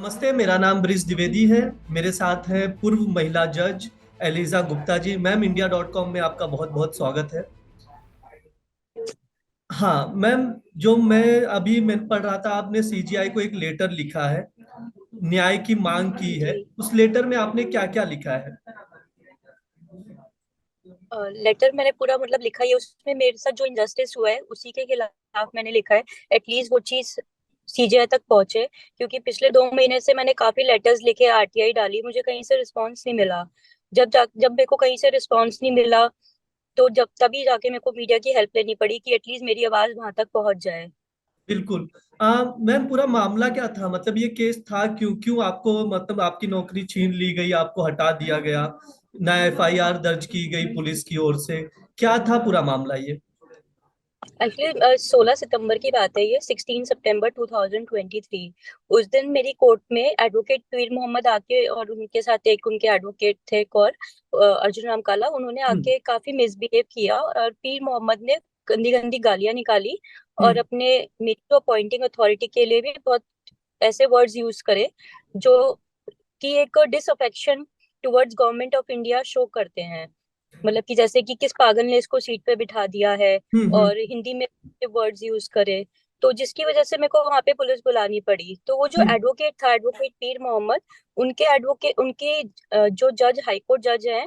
नमस्ते, मेरा नाम ब्रिज द्विवेदी है। मेरे साथ है पूर्व महिला जज एलिजा गुप्ता जी। मैम, इंडिया.com में आपका बहुत बहुत स्वागत है। हाँ मैम, जो मैं पढ़ रहा था, आपने सीजीआई को एक लेटर लिखा है, न्याय की मांग की है। जी। उस लेटर में आपने क्या क्या लिखा है? लेटर मैंने पूरा मतलब लिखा है, उसमें मेरे साथ जो इनजस्टिस हुआ है उसी के खिलाफ मैंने लिखा है। एटलीस्ट वो चीज सीजीआई तक पहुंचे, क्योंकि पिछले 2 महीने से मैंने काफी लेटर्स लिखे, आरटीआई डाली, मुझे कहीं से रिस्पांस नहीं मिला। जब मेरे को कहीं से रिस्पांस नहीं मिला, तो जब तभी जाके मेरे को मीडिया की हेल्प लेनी पड़ी कि एटलीस्ट मेरी आवाज वहां तक पहुंच जाए। बिल्कुल। मैम, पूरा मामला क्या था? मतलब ये केस था क्यों क्यों आपको, मतलब आपकी नौकरी छीन ली गई, आपको हटा दिया गया, ना एफआईआर दर्ज की गई पुलिस की ओर से? क्या था पूरा मामला ये? एक्चुअली 16 सितंबर की बात है, ये 16 सितंबर 2023। उस दिन मेरी कोर्ट में एडवोकेट पीर मोहम्मद आके, और उनके साथ एक उनके एडवोकेट थे, एक और अर्जुन रामकाला, उन्होंने हम्म। आके काफी मिसबिहेव किया और पीर मोहम्मद ने गंदी गंदी गालियां निकाली। और हम्म। अपने मेरी तो अपॉइंटिंग अथॉरिटी के लिए भी बहुत ऐसे वर्ड्स यूज करे जो कि एक disaffection towards government of India show करते हैं। मतलब कि जैसे कि किस पागल ने इसको सीट पे बिठा दिया है, हम्म। और हिंदी में वर्ड्स यूज करे। तो जिसकी वजह से मेरे को वहां पे पुलिस बुलानी पड़ी। तो वो जो हम्म। एडवोकेट था, एडवोकेट पीर मोहम्मद, उनके जो जज, हाईकोर्ट जज हैं,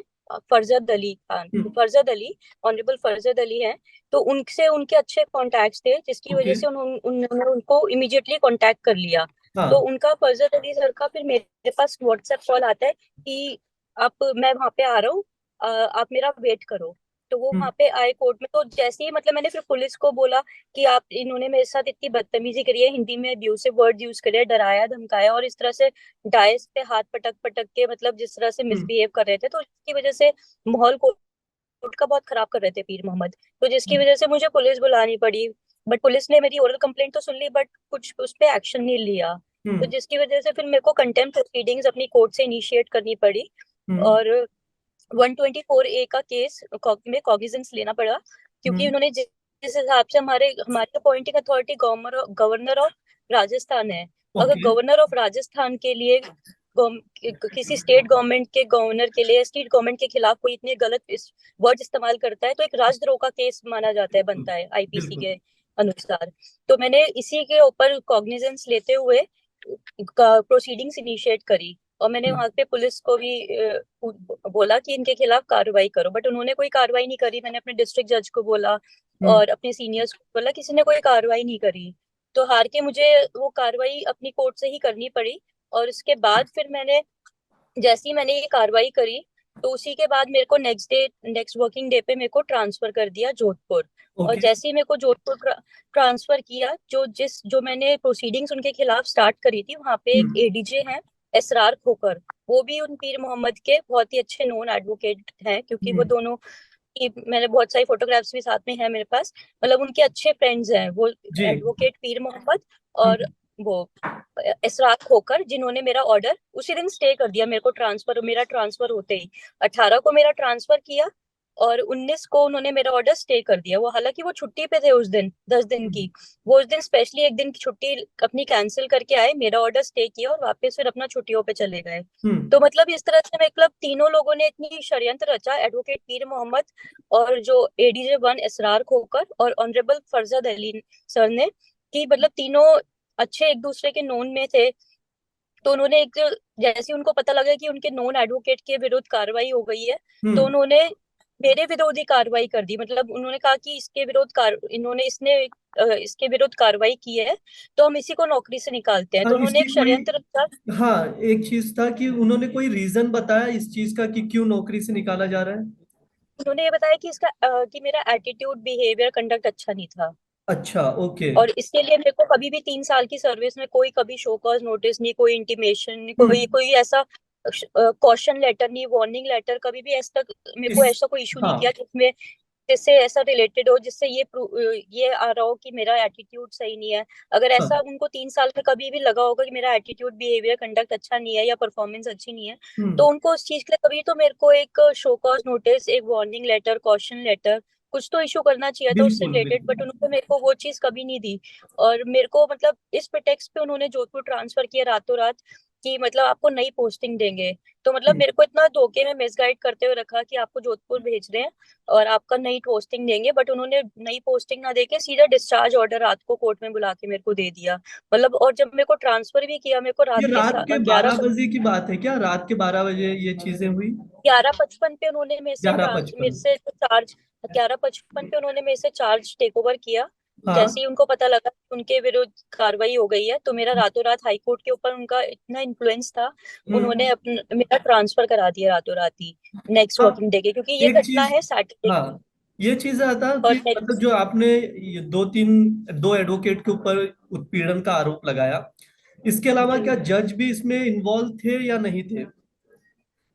फरजद अली खान, हम्म। फरजद अली, ऑनरेबल फरजद अली हैं। तो उनसे उनके अच्छे कॉन्टैक्ट्स थे, जिसकी वजह ओके। से उन्होंने उनको इमीडिएटली कांटेक्ट कर लिया। तो हाँ। उनका, फरजद अली सर का, फिर मेरे पास व्हाट्सएप कॉल आता है कि आप मैं वहां पे आ रहा हूँ, आप मेरा वेट करो। तो वो हम्म। वहां पे आए कोर्ट में। तो जैसे ही मतलब मैंने फिर पुलिस को बोला कि आप, इन्होंने मेरे साथ इतनी बदतमीजी करी है, हिंदी में अब्यूसिव वर्ड यूज करे, डराया धमकाया, और इस तरह से डायस पे हाथ पटक पटक के, मतलब जिस तरह से हम्म। मिसबिहेव कर रहे थे, तो इसकी वजह से माहौल कोर्ट का बहुत खराब कर रहे थे पीर मोहम्मद। तो जिसकी वजह से मुझे पुलिस बुलानी पड़ी। बट पुलिस ने मेरी ओरल कंप्लेंट तो सुन ली, बट कुछ उस पर एक्शन नहीं लिया। तो हम्म। जिसकी वजह से फिर मेरे को कंटेम्प्ट प्रोसीडिंग्स अपनी कोर्ट से इनिशिएट करनी पड़ी। हम्म। और 124A का केस में कॉग्निजेंस लेना पड़ा, क्योंकि हम्म। उन्होंने जिस हिसाब से हमारे हमारे appointing authority governor of Rajasthan है। अगर ओके। गवर्नर ऑफ राजस्थान के लिए, किसी स्टेट गवर्नमेंट के गवर्नर के लिए, स्टेट गवर्नमेंट के खिलाफ कोई इतने गलत वर्ड इस्तेमाल करता है, तो एक राजद्रोह का केस माना जाता है, बिल्कुल। बनता है आईपीसी बिल्कुल। के अनुसार। तो मैंने इसी के ऊपर कॉग्निजेंस लेते हुए प्रोसीडिंग्स इनिशिएट करी। और मैंने हम्म। वहां पे पुलिस को भी बोला कि इनके खिलाफ कार्रवाई करो, बट उन्होंने कोई कार्रवाई नहीं करी। मैंने अपने डिस्ट्रिक्ट जज को बोला हम्म। और अपने सीनियर्स को बोला, किसी ने कोई कार्रवाई नहीं करी। तो हार के मुझे वो कार्रवाई अपनी कोर्ट से ही करनी पड़ी। और उसके बाद फिर जैसे ही मैंने ये कार्रवाई करी, तो उसी के बाद मेरे को नेक्स्ट वर्किंग डे पे मेरे को ट्रांसफर कर दिया जोधपुर। और ओके। जैसे ही मेरे को जोधपुर ट्रांसफर किया, जो मैंने प्रोसीडिंग्स उनके खिलाफ स्टार्ट करी थी, वहां पे एक हम्म। एडीजे हैं, एसरार खोकर। वो भी उन पीर मोहम्मद के बहुत ही अच्छे नोन एडवोकेट हैं, क्योंकि वो हम्म। दोनों की मैंने बहुत सारी फोटोग्राफ्स भी साथ में है मेरे पास। मतलब उनके अच्छे फ्रेंड्स हैं वो, जी। एडवोकेट पीर मोहम्मद और हम्म। वो इसरार खोकर, जिन्होंने मेरा ऑर्डर उसी दिन स्टे कर दिया। मेरा ट्रांसफर होते ही 18 को मेरा ट्रांसफर किया, और 19 को उन्होंने मेरा ऑर्डर स्टे कर दिया। वो हालांकि वो छुट्टी पे थे उस दिन, 10 दिन की। वो उस दिन स्पेशली एक दिन की छुट्टी अपनी कैंसिल करके आए, मेरा ऑर्डर स्टे किया, और वापस फिर अपना छुट्टियों पे चले गए। हम्म। तो मतलब इस तरह से मतलब तीनों लोगों ने इतनी षड्यंत्र रचा, एडवोकेट पीर मोहम्मद और जो एडीजे 1 इसरार खोकर और ऑनरेबल फरजद अली सर ने, कि मतलब तीनों अच्छे एक दूसरे के नोन में थे। तो उन्होंने जैसे ही उनको पता लगा कि उनके नॉन एडवोकेट के विरुद्ध कार्रवाई हो गई है, तो हम्म। उन्होंने मेरे विरोधी कार्रवाई कर दी। मतलब उन्होंने कहा कि इसके विरुद्ध कार्रवाई की है, तो हम इसी को नौकरी से निकालते हैं। हाँ, तो उन्होंने इसकी एक कोई, षड्यंत्र रचा। हाँ, एक चीज था कि उन्होंने कोई रीजन बताया इस चीज का कि क्यों नौकरी से निकाला जा रहा है? उन्होंने ये बताया कि कि मेरा एटीट्यूड, बिहेवियर, कंडक्ट अच्छा नहीं था। अच्छा। ओके। और इसके लिए मेरे को कभी भी 3 साल की सर्विस में कोई कभी शो कॉज नोटिस नहीं, कोई इंटीमेशन नहीं, कोई हम्म। कोई ऐसा कॉशन लेटर नहीं, वार्निंग लेटर, कभी भी ऐसा तक मेरे को इस, ऐसा कोई इशू नहीं हाँ, किया जिससे ऐसा रिलेटेड हो, जिससे ये आ रहा हो कि मेरा एटीट्यूड सही नहीं है। अगर ऐसा हाँ। उनको 3 साल में कभी भी लगा होगा कि मेरा एटीट्यूड, बिहेवियर, कंडक्ट अच्छा नहीं है, या परफॉर्मेंस अच्छी नहीं है, हम्म। तो उनको उस चीज के लिए कभी तो मेरे को एक शो कॉज नोटिस, एक वार्निंग लेटर, कॉशन लेटर, कुछ तो इशू करना चाहिए था उससे बिल्कुल। रिलेटेड। बट बिल्कुल। उन्होंने मेरे को वो चीज कभी नहीं दी। और मेरे को मतलब इस प्रिटेक्स्ट पे उन्होंने जोधपुर ट्रांसफर किया रातों रात। कि मतलब आपको नई पोस्टिंग देंगे। तो मतलब मेरे को इतना धोखे में मिसगाइड करते हुए रखा कि आपको जोधपुर भेज रहे हैं और आपका नई पोस्टिंग देंगे, बट उन्होंने नई पोस्टिंग ना देके सीधा डिस्चार्ज ऑर्डर रात को कोर्ट में बुला के मेरे को दे दिया। मतलब और जब मेरे को ट्रांसफर भी किया, मेरे को ये रात के रात के ग्यारह 12 बजे की बात है क्या? रात के 12 बजे ये चीजें हुई? 11:55 पे उन्होंने 11:55? ग्यारह पचपन पे उन्होंने मेरे से चार्ज टेक ओवर किया। हाँ। जैसे ही उनको पता लगा कि उनके विरुद्ध कार्रवाई हो गई है, तो मेरा रातों रात हाई कोर्ट के ऊपर उनका इतना इन्फ्लुएंस था, उन्होंने हम्म। मेरा ट्रांसफर करा दिया रातों रात ही, नेक्स्ट हाँ। वर्किंग डे के, क्योंकि ये एक घटना चीज। है सैटरडे की। हाँ, ये चीज आता कि और मतलब नेक्स्ट जो आपने ये दो एडवोकेट के ऊपर उत्पीड़न का आरोप लगाया, इसके अलावा क्या जी, जज भी इसमें इन्वॉल्व थे या नहीं थे?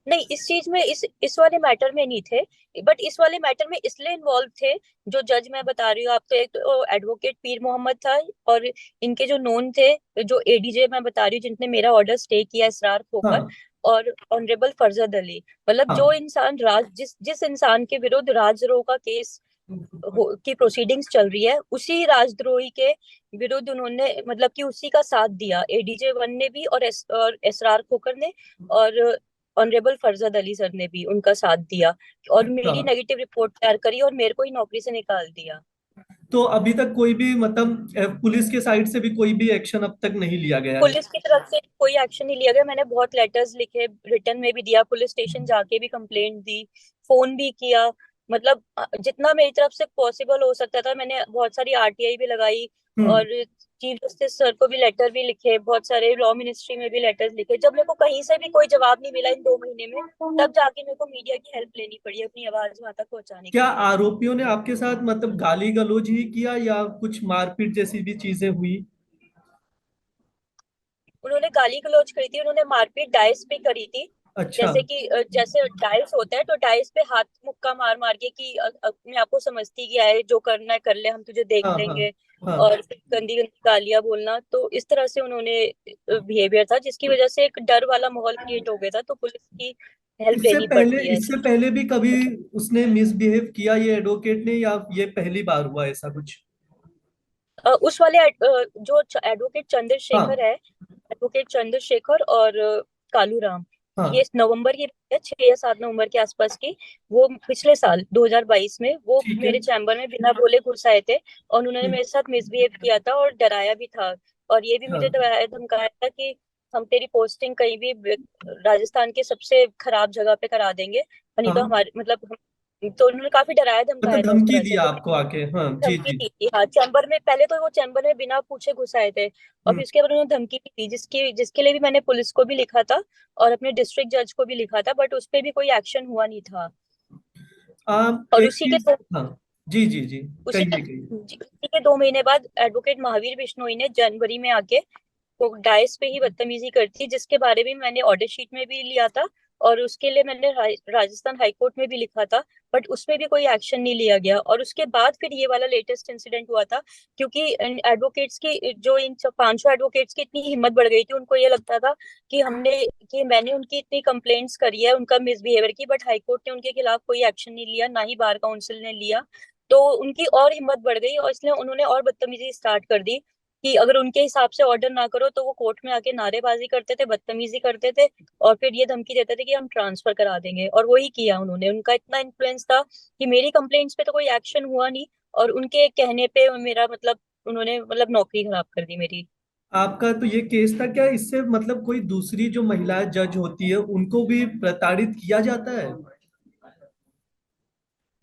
नहीं, इस चीज में इस वाले मैटर में नहीं थे, बट इस वाले मैटर में इसलिए इन्वॉल्व थे। जो जज मैं बता रही हूँ आपको, एक तो एडवोकेट पीर मोहम्मद था, और इनके जो नोन थे, जो एडीजे मैं बता रही हूँ जिनने मेरा ऑर्डर स्टे किया इसरार खोकर, हाँ। और ऑनरेबल फरजद अली। मतलब जो हाँ। इंसान जिस जिस इंसान के विरुद्ध राजद्रोह का केस की प्रोसीडिंग्स चल रही है, उसी राजद्रोही के विरुद्ध उन्होंने मतलब कि उसी का साथ दिया, एडीजे वन ने भी और एसरार खोकर ने, और ऑनरेबल फरजद अली सर ने भी उनका साथ दिया, और अच्छा। मेरी नेगेटिव रिपोर्ट तैयार करी और मेरे को ही नौकरी से निकाल दिया। तो अभी तक कोई भी मतलब पुलिस के साइड से भी कोई भी एक्शन अब तक नहीं लिया गया है? पुलिस की तरफ से कोई एक्शन नहीं लिया गया। मैंने बहुत लेटर्स लिखे, रिटर्न में भी दिया, पुलिस स्टेशन जाके भी कंप्लेंट दी, फोन भी किया। मतलब जितना मेरी तरफ से पॉसिबल हो सकता था मैंने बहुत सारी आरटीआई भी लगाई, हम्म। और चीफ जस्टिस सर को भी लेटर भी लिखे, बहुत सारे लॉ मिनिस्ट्री में भी लेटर्स लिखे। जब मेरे को कहीं से भी कोई जवाब नहीं मिला इन 2 महीने में, तब जाके मेरे को मीडिया की हेल्प लेनी पड़ी अपनी आवाज वहां तक पहुंचाने क्या के लिए। आरोपियों ने आपके साथ मतलब गाली गलौज ही किया या कुछ मारपीट जैसी भी चीजें हुई? उन्होंने गाली गलौज करी थी, उन्होंने मारपीट डाइस पे करी थी। अच्छा। जैसे कि जैसे डाइस होता है, तो डाइस पे हाथ मुक्का मार मार के कि मैं आपको समझती क्या है, जो करना है कर ले, हम तुझे देख हाँ। हाँ। लेंगे। हाँ। और फिर गंदी गंदी गालियां बोलना, तो इस तरह से उन्होंने बिहेवियर था, जिसकी वजह से एक डर वाला माहौल क्रिएट हो गया था, तो पुलिस की हेल्प लेनी पड़ती है इससे ऐसी। पहले भी कभी उसने मिसबिहेव किया ये एडवोकेट ने, या ये पहली बार हुआ ऐसा कुछ? उस वाले जो एडवोकेट चंद्रशेखर हाँ। है, एडवोकेट चंद्रशेखर और कालू राम, ये हाँ। नवंबर की बात है, 6 या 7 नवंबर के आसपास की। वो पिछले साल 2022 में वो ठीक है। मेरे चैम्बर में बिना बोले घुस आए थे, और उन्होंने हम्म। मेरे साथ मिसबिहेव किया था और डराया भी था। और ये भी मुझे हाँ। डराया धमकाया था कि हम तेरी पोस्टिंग कहीं भी राजस्थान के सबसे खराब जगह पे करा देंगे, और नहीं तो हाँ, हमारे मतलब तो उन्होंने काफी डराया धमकाया मतलब था उस धमकी तरह से। दिया तो आपको आके? हाँ, जी धमकी जी। दी थी, हाँ, चैम्बर में। पहले तो वो चैम्बर में बिना पूछे घुस आए थे, और हम्म। फिर उसके बाद उन्होंने धमकी भी दी, जिसके लिए भी मैंने पुलिस को भी लिखा था और अपने डिस्ट्रिक्ट जज को भी लिखा था, बट उस पर भी कोई एक्शन हुआ नहीं था। और एक चीज। हाँ। जी जी जी। कहिए कहिए। उसी के 2 महीने बाद एडवोकेट महावीर बिश्नोई ने जनवरी में आके वो डाइस पे ही बदतमीजी करती, जिसके बारे में मैंने ऑर्डर शीट में भी लिया था, और उसके लिए मैंने राजस्थान हाई कोर्ट में भी लिखा था, बट उसमें भी कोई एक्शन नहीं लिया गया। और उसके बाद फिर ये वाला लेटेस्ट इंसिडेंट हुआ था, क्योंकि एडवोकेट्स की जो इन 500 एडवोकेट्स की इतनी हिम्मत बढ़ गई थी, उनको ये लगता था कि मैंने उनकी इतनी कंप्लेंट्स करी है उनका मिसबिहेवियर की, बट हाई कोर्ट ने उनके खिलाफ कोई एक्शन नहीं लिया, ना ही बार काउंसिल ने लिया। तो उनकी और हिम्मत बढ़ गई, और इसलिए उन्होंने और बदतमीजी स्टार्ट कर दी कि अगर उनके हिसाब से ऑर्डर ना करो, तो वो कोर्ट में आके नारेबाजी करते थे, बदतमीजी करते थे, और फिर ये धमकी देते थे कि हम ट्रांसफर करा देंगे। और वही किया उन्होंने, उनका इतना इन्फ्लुएंस था कि मेरी कंप्लेंट्स पे तो कोई एक्शन हुआ नहीं, और उनके कहने पे मेरा मतलब उन्होंने मतलब नौकरी खराब कर दी मेरी। आपका तो ये केस था क्या? इससे मतलब कोई दूसरी जो महिला जज होती है उनको भी प्रताड़ित किया जाता है?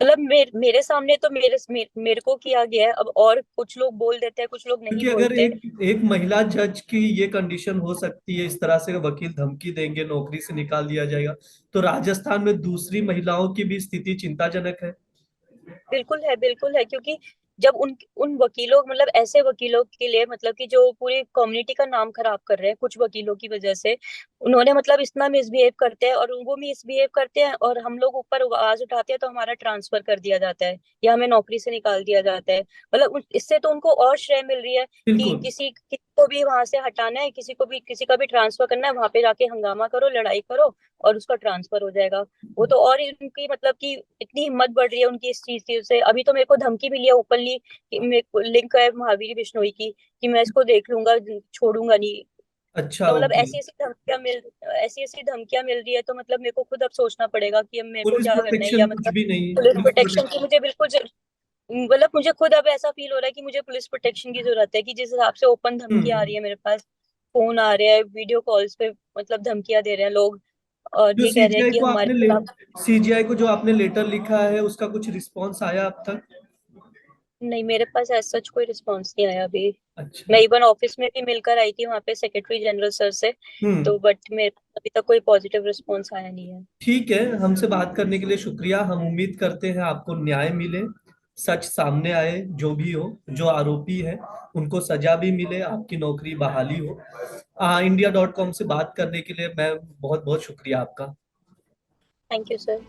मतलब मेरे सामने तो मेरे को किया गया है, अब और कुछ लोग बोल देते हैं, कुछ लोग नहीं क्योंकि अगर बोलते। एक महिला जज की ये कंडीशन हो सकती है, इस तरह से वकील धमकी देंगे, नौकरी से निकाल दिया जाएगा, तो राजस्थान में दूसरी महिलाओं की भी स्थिति चिंताजनक है। बिल्कुल है, बिल्कुल है, क्योंकि जब उन उन वकीलों मतलब ऐसे वकीलों के लिए मतलब कि जो पूरी कम्युनिटी का नाम खराब कर रहे हैं कुछ वकीलों की वजह से, उन्होंने मतलब इतना मिसबिहेव करते हैं, और वो मिसबिहेव करते हैं, और हम लोग ऊपर आवाज उठाते हैं तो हमारा ट्रांसफर कर दिया जाता है, या हमें नौकरी से निकाल दिया जाता है। मतलब इससे तो उनको और श्रेय मिल रही है कि बिल्कुल। किसी को भी वहां से हटाना है, किसी का भी ट्रांसफर करना है, वहां पे जाके हंगामा करो, लड़ाई करो, और उसका ट्रांसफर हो जाएगा। वो तो और ही उनकी मतलब कि इतनी हिम्मत बढ़ रही है उनकी इस चीज से। अभी तो मेरे को धमकी मिली है ओपनली कि मेरे को लिंक है महावीर बिश्नोई की, कि मैं इसको देख लूंगा, छोड़ूंगा नहीं। अच्छा, तो मतलब ओके। ऐसी ऐसी धमकियां मिल रही है, तो मतलब मेरे को खुद अब सोचना पड़ेगा कि अब मेरे को पुलिस क्या करना है, या प्रोटेक्शन कुछ मतलब भी नहीं, पुलिस पुलिस प्रोटेक्शन प्रोटेक्शन। की मुझे बिल्कुल मतलब मुझे खुद अब ऐसा फील हो रहा है कि मुझे पुलिस प्रोटेक्शन की जरूरत है, कि जिस हिसाब से ओपन धमकियां आ हम्म। रही है मेरे पास, फोन आ रहे हैं, वीडियो कॉल्स पे मतलब धमकियां दे रहे हैं लोग, और जो ये कह रहे हैं कि हमारे खिलाफ। सीजीआई को जो आपने लेटर लिखा है, उसका कुछ रिस्पॉन्स आया अब तक? नहीं, मेरे पास ऐसा सच कोई रिस्पॉन्स नहीं आया अभी। मैं अच्छा। इवन ऑफिस में भी मिलकर आई थी वहां पे सेक्रेटरी जनरल सर से, हम्म। तो बट मेरे पास अभी तक कोई पॉजिटिव रिस्पॉन्स आया नहीं है। ठीक है, हमसे बात करने के लिए शुक्रिया। हम उम्मीद करते हैं आपको न्याय मिले, सच सामने आए, जो भी हो, जो आरोपी है उनको सजा भी मिले, आपकी नौकरी बहाली हो। India.com से बात करने के लिए मैं बहुत बहुत शुक्रिया आपका। Thank you sir.